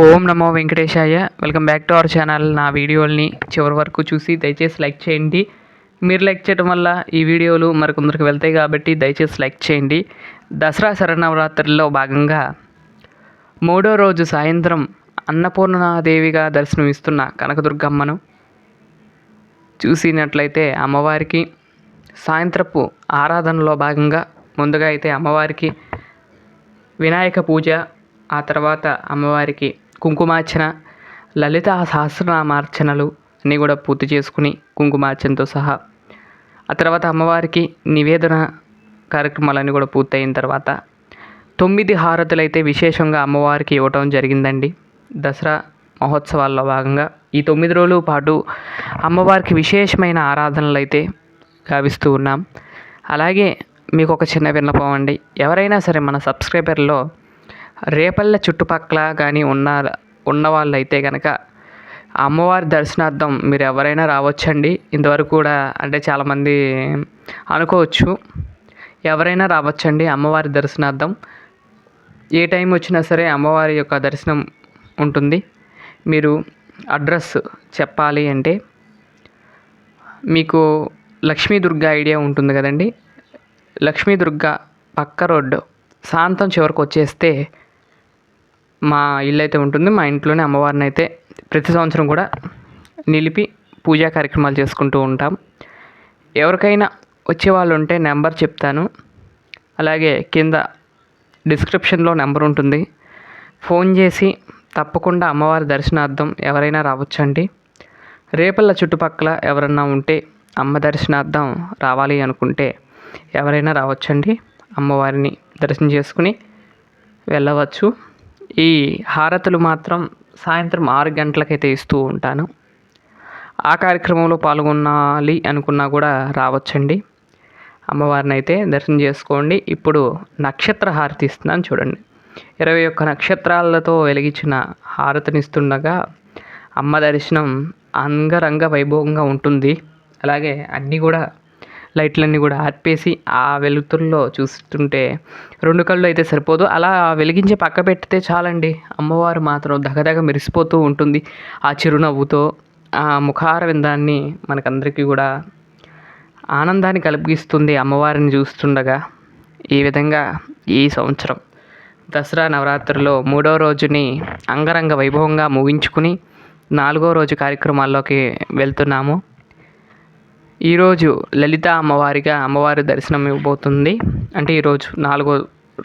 Om Namo Venkatesaya. Welcome back to our channel. నా వీడియోల్ని చివరి వరకు చూసి దయచేసి లైక్ చేయండి. మీరు లైక్ చేయడం వల్ల ఈ వీడియోలు మరికొందరికి వెళ్తాయి కాబట్టి దయచేసి లైక్ చేయండి. దసరా శరన్నవరాత్రుల్లో భాగంగా 3వ రోజు సాయంత్రం అన్నపూర్ణాదేవిగా దర్శనమిస్తున్న కనకదుర్గమ్మను చూసినట్లయితే అమ్మవారికి సాయంత్రపు ఆరాధనలో భాగంగా ముందుగా అయితే అమ్మవారికి వినాయక పూజ, ఆ తర్వాత అమ్మవారికి కుంకుమార్చన, లలితా సహస్రనామార్చనలు అన్నీ కూడా పూర్తి చేసుకుని కుంకుమార్చనతో సహా ఆ తర్వాత అమ్మవారికి నివేదన కార్యక్రమాలన్నీ కూడా పూర్తయిన తర్వాత 9 హారతులు అయితే విశేషంగా అమ్మవారికి ఇవ్వటం జరిగిందండి. దసరా మహోత్సవాల్లో భాగంగా ఈ 9 రోజుల పాటు అమ్మవారికి విశేషమైన ఆరాధనలు అయితే గావిస్తూ ఉన్నాం. అలాగే మీకు ఒక చిన్న విన్నపం అండి, ఎవరైనా సరే మన సబ్స్క్రైబర్లో రేపల్లె చుట్టుపక్కల కానీ ఉన్న వాళ్ళైతే కనుక అమ్మవారి దర్శనార్థం మీరు ఎవరైనా రావచ్చండి. ఇంతవరకు కూడా అంటే చాలామంది అనుకోవచ్చు, ఎవరైనా రావచ్చండి అమ్మవారి దర్శనార్థం. ఏ టైం వచ్చినా సరే అమ్మవారి యొక్క దర్శనం ఉంటుంది. మీరు అడ్రస్ చెప్పాలి అంటే మీకు లక్ష్మీదుర్గ ఐడియా ఉంటుంది కదండి. లక్ష్మీదుర్గ పక్క రోడ్డు సాంతం చివరికి వచ్చేస్తే మా ఇల్లు అయితే ఉంటుంది. మా ఇంట్లోనే అమ్మవారిని అయితే ప్రతి సంవత్సరం కూడా నిలిపి పూజా కార్యక్రమాలు చేసుకుంటూ ఉంటాం. ఎవరికైనా వచ్చేవాళ్ళు ఉంటే నెంబర్ చెప్తాను, అలాగే కింద డిస్క్రిప్షన్లో నెంబర్ ఉంటుంది. ఫోన్ చేసి తప్పకుండా అమ్మవారి దర్శనార్థం ఎవరైనా రావచ్చండి. రేపల్ల చుట్టుపక్కల ఎవరన్నా ఉంటే అమ్మ దర్శనార్థం రావాలి అనుకుంటే ఎవరైనా రావచ్చండి. అమ్మవారిని దర్శనం చేసుకుని వెళ్ళవచ్చు. ఈ హారతులు మాత్రం సాయంత్రం 6 గంటలకైతే ఇస్తూ ఉంటాను. ఆ కార్యక్రమంలో పాల్గొనాలి అనుకున్నా కూడా రావచ్చండి. అమ్మవారిని అయితే దర్శనం చేసుకోండి. ఇప్పుడు నక్షత్ర హారతి ఇస్తున్నాను చూడండి. 21 నక్షత్రాలతో వెలిగించిన హారతినిస్తుండగా అమ్మ దర్శనం అంగరంగ వైభవంగా ఉంటుంది. అలాగే అన్నీ కూడా లైట్లన్నీ కూడా ఆర్పేసి ఆ వెలుతుల్లో చూస్తుంటే 2 కళ్ళు అయితే సరిపోదు. అలా వెలిగించి పక్క పెడితే చాలండి, అమ్మవారు మాత్రం దగదగ మెరిసిపోతూ ఉంటుంది. ఆ చిరునవ్వుతో ఆ ముఖార విందాన్ని మనకందరికీ కూడా ఆనందాన్ని కలిగిస్తుంది అమ్మవారిని చూస్తుండగా. ఈ విధంగా ఈ సంవత్సరం దసరా నవరాత్రిలో 3వ రోజుని అంగరంగ వైభవంగా ముగించుకుని 4వ రోజు కార్యక్రమాల్లోకి వెళ్తున్నాము. ఈరోజు లలిత అమ్మవారిగా అమ్మవారి దర్శనం ఇవ్వబోతుంది. అంటే ఈరోజు 4వ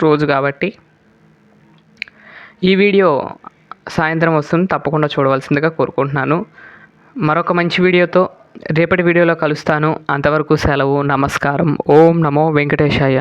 రోజు కాబట్టి ఈ వీడియో సాయంత్రం వస్తుంది, తప్పకుండా చూడవలసిందిగా కోరుకుంటున్నాను. మరొక మంచి వీడియోతో రేపటి వీడియోలో కలుస్తాను. అంతవరకు సెలవు. నమస్కారం. ఓం నమో వెంకటేశాయ.